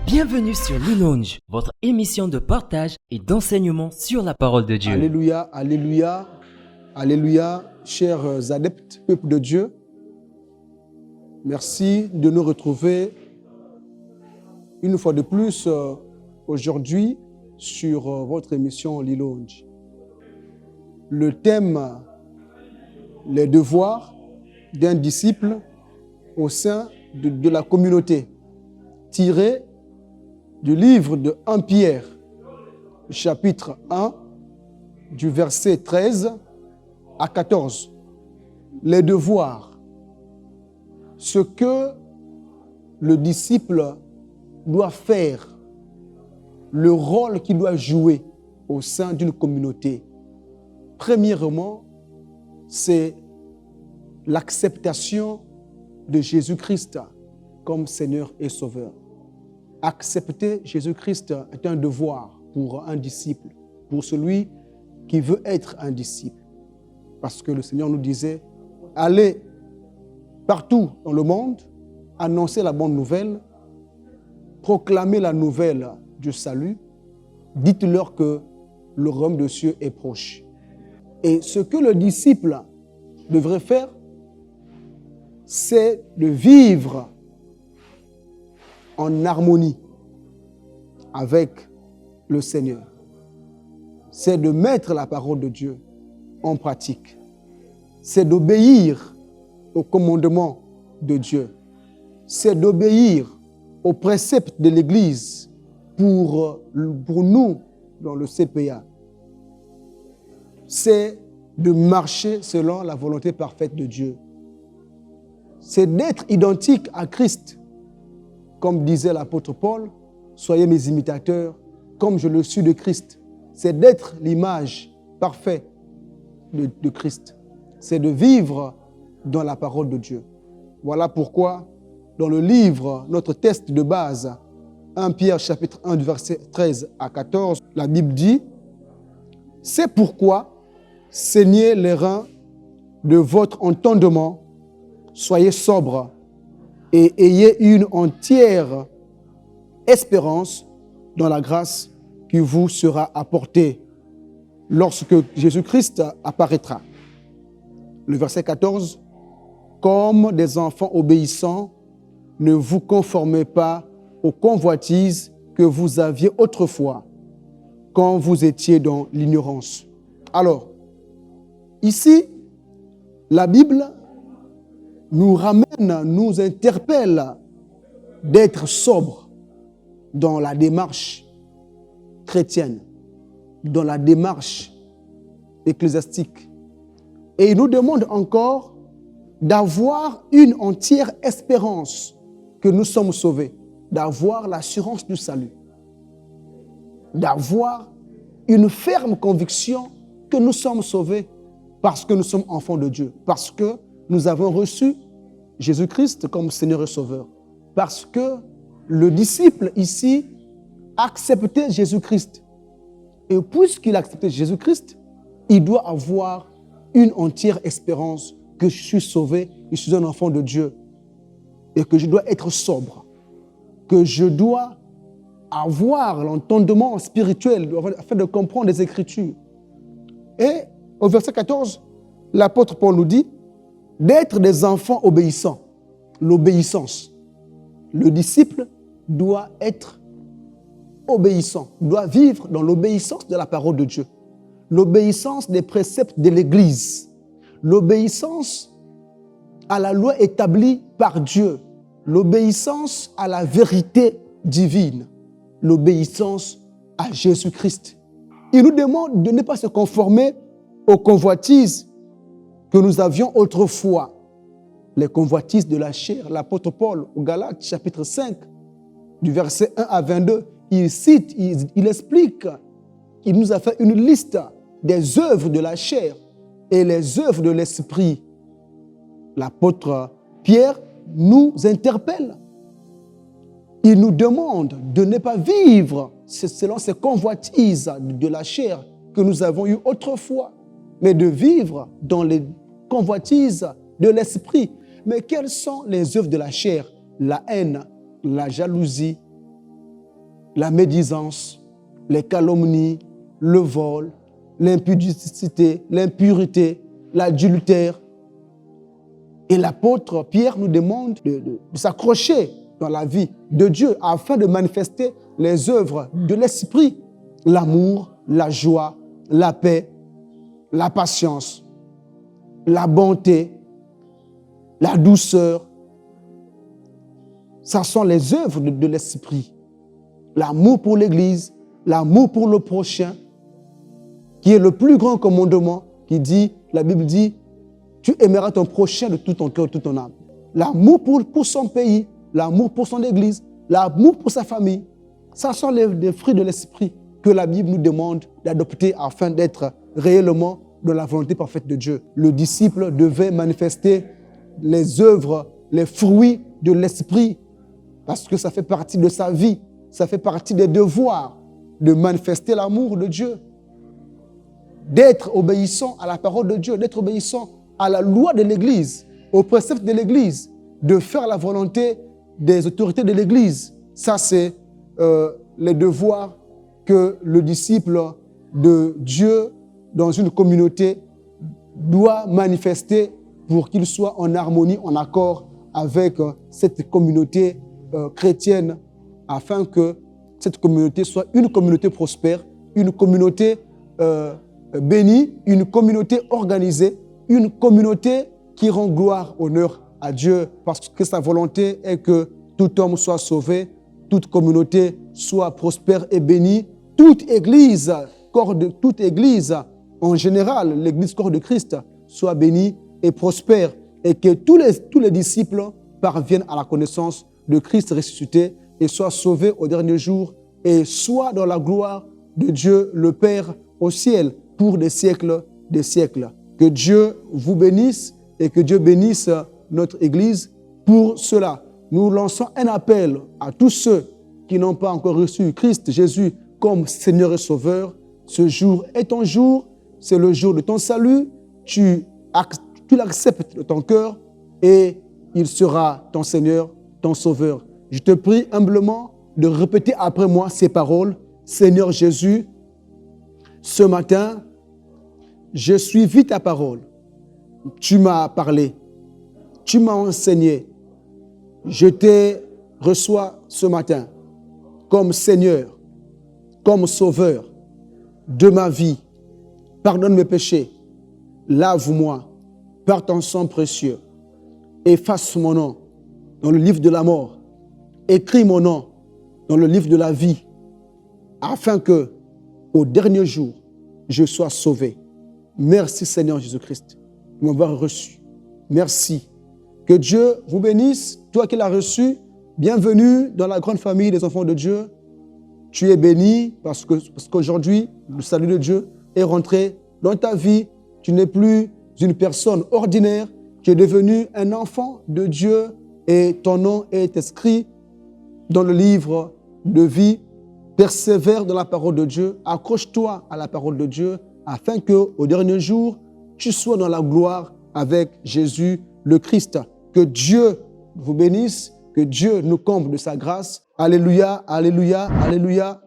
Bienvenue sur Lounge, votre émission de partage et d'enseignement sur la parole de Dieu. Alléluia, alléluia, alléluia, chers adeptes, peuple de Dieu. Merci de nous retrouver une fois de plus aujourd'hui sur votre émission Lounge. Le thème, les devoirs d'un disciple au sein de la communauté, tiré du livre de 1 Pierre, chapitre 1, du verset 13 à 14. Les devoirs, ce que le disciple doit faire, le rôle qu'il doit jouer au sein d'une communauté. Premièrement, c'est l'acceptation de Jésus-Christ comme Seigneur et Sauveur. Accepter Jésus-Christ est un devoir pour un disciple, pour celui qui veut être un disciple. Parce que le Seigneur nous disait, allez partout dans le monde, annoncer la bonne nouvelle, proclamer la nouvelle du salut, dites-leur que le royaume des cieux est proche. Et ce que le disciple devrait faire, c'est de vivre en harmonie avec le Seigneur. C'est de mettre la parole de Dieu en pratique. C'est d'obéir aux commandements de Dieu. C'est d'obéir aux préceptes de l'Église pour nous dans le CPA. C'est de marcher selon la volonté parfaite de Dieu. C'est d'être identique à Christ. Comme disait l'apôtre Paul, soyez mes imitateurs, comme je le suis de Christ. C'est d'être l'image parfaite de Christ. C'est de vivre dans la parole de Dieu. Voilà pourquoi, dans le livre, notre texte de base, 1 Pierre chapitre 1, du verset 13 à 14, la Bible dit, « C'est pourquoi, saignez les reins de votre entendement, soyez sobres, et ayez une entière espérance dans la grâce qui vous sera apportée lorsque Jésus-Christ apparaîtra. » Le verset 14, « Comme des enfants obéissants, ne vous conformez pas aux convoitises que vous aviez autrefois, quand vous étiez dans l'ignorance. » Alors, ici, la Bible nous ramène, nous interpelle d'être sobre dans la démarche chrétienne, dans la démarche ecclésiastique. Et il nous demande encore d'avoir une entière espérance que nous sommes sauvés, d'avoir l'assurance du salut, d'avoir une ferme conviction que nous sommes sauvés parce que nous sommes enfants de Dieu, parce que nous avons reçu Jésus-Christ comme Seigneur et Sauveur. Parce que le disciple ici acceptait Jésus-Christ. Et puisqu'il a accepté Jésus-Christ, il doit avoir une entière espérance que je suis sauvé, je suis un enfant de Dieu. Et que je dois être sobre. Que je dois avoir l'entendement spirituel afin de comprendre les Écritures. Et au verset 14, l'apôtre Paul nous dit d'être des enfants obéissants, l'obéissance. Le disciple doit être obéissant, doit vivre dans l'obéissance de la parole de Dieu, l'obéissance des préceptes de l'Église, l'obéissance à la loi établie par Dieu, l'obéissance à la vérité divine, l'obéissance à Jésus-Christ. Il nous demande de ne pas se conformer aux convoitises que nous avions autrefois, les convoitises de la chair. L'apôtre Paul, au Galates, chapitre 5, du verset 1 à 22, il cite, il explique, il nous a fait une liste des œuvres de la chair et les œuvres de l'esprit. L'apôtre Pierre nous interpelle. Il nous demande de ne pas vivre selon ces convoitises de la chair que nous avons eues autrefois, mais de vivre dans les convoitises de l'esprit. Mais quelles sont les œuvres de la chair? La haine, la jalousie, la médisance, les calomnies, le vol, l'impudicité, l'impureté, l'adultère. Et l'apôtre Pierre nous demande de s'accrocher dans la vie de Dieu afin de manifester les œuvres de l'esprit, l'amour, la joie, la paix, la patience, la bonté, la douceur. Ce sont les œuvres de l'esprit. L'amour pour l'Église, l'amour pour le prochain, qui est le plus grand commandement, qui dit, la Bible dit, tu aimeras ton prochain de tout ton cœur, de toute ton âme. L'amour pour son pays, l'amour pour son Église, l'amour pour sa famille, ce sont les fruits de l'esprit que la Bible nous demande d'adopter afin d'être réellement dans la volonté parfaite de Dieu. Le disciple devait manifester les œuvres, les fruits de l'esprit, parce que ça fait partie de sa vie, ça fait partie des devoirs de manifester l'amour de Dieu, d'être obéissant à la parole de Dieu, d'être obéissant à la loi de l'Église, aux préceptes de l'Église, de faire la volonté des autorités de l'Église. Ça, c'est les devoirs que le disciple de Dieu dans une communauté doit manifester pour qu'il soit en harmonie, en accord avec cette communauté chrétienne, afin que cette communauté soit une communauté prospère, une communauté bénie, une communauté organisée, une communauté qui rend gloire, honneur à Dieu, parce que sa volonté est que tout homme soit sauvé, toute communauté soit prospère et bénie, toute église en général, l'église corps de Christ, soit bénie et prospère, et que tous les disciples parviennent à la connaissance de Christ ressuscité et soient sauvés au dernier jour et soient dans la gloire de Dieu le Père au ciel pour des siècles des siècles. Que Dieu vous bénisse et que Dieu bénisse notre Église pour cela. Nous lançons un appel à tous ceux qui n'ont pas encore reçu Christ Jésus comme Seigneur et Sauveur. Ce jour est ton jour, c'est le jour de ton salut. Tu l'acceptes de ton cœur et il sera ton Seigneur, ton Sauveur. Je te prie humblement de répéter après moi ces paroles. Seigneur Jésus, ce matin, je suivis ta parole. Tu m'as parlé. Tu m'as enseigné. Je te reçois ce matin comme Seigneur, comme Sauveur de ma vie. Pardonne mes péchés. Lave-moi par ton sang précieux. Efface mon nom dans le livre de la mort. Écris mon nom dans le livre de la vie, afin que, au dernier jour, je sois sauvé. Merci Seigneur Jésus-Christ de m'avoir reçu. Merci. Que Dieu vous bénisse, toi qui l'as reçu. Bienvenue dans la grande famille des enfants de Dieu. Tu es béni parce qu'aujourd'hui, le salut de Dieu est rentré dans ta vie. Tu n'es plus une personne ordinaire. Tu es devenu un enfant de Dieu et ton nom est inscrit dans le livre de vie. Persévère dans la parole de Dieu. Accroche-toi à la parole de Dieu afin qu'au dernier jour, tu sois dans la gloire avec Jésus le Christ. Que Dieu vous bénisse, que Dieu nous comble de sa grâce. Alléluia, alléluia, alléluia.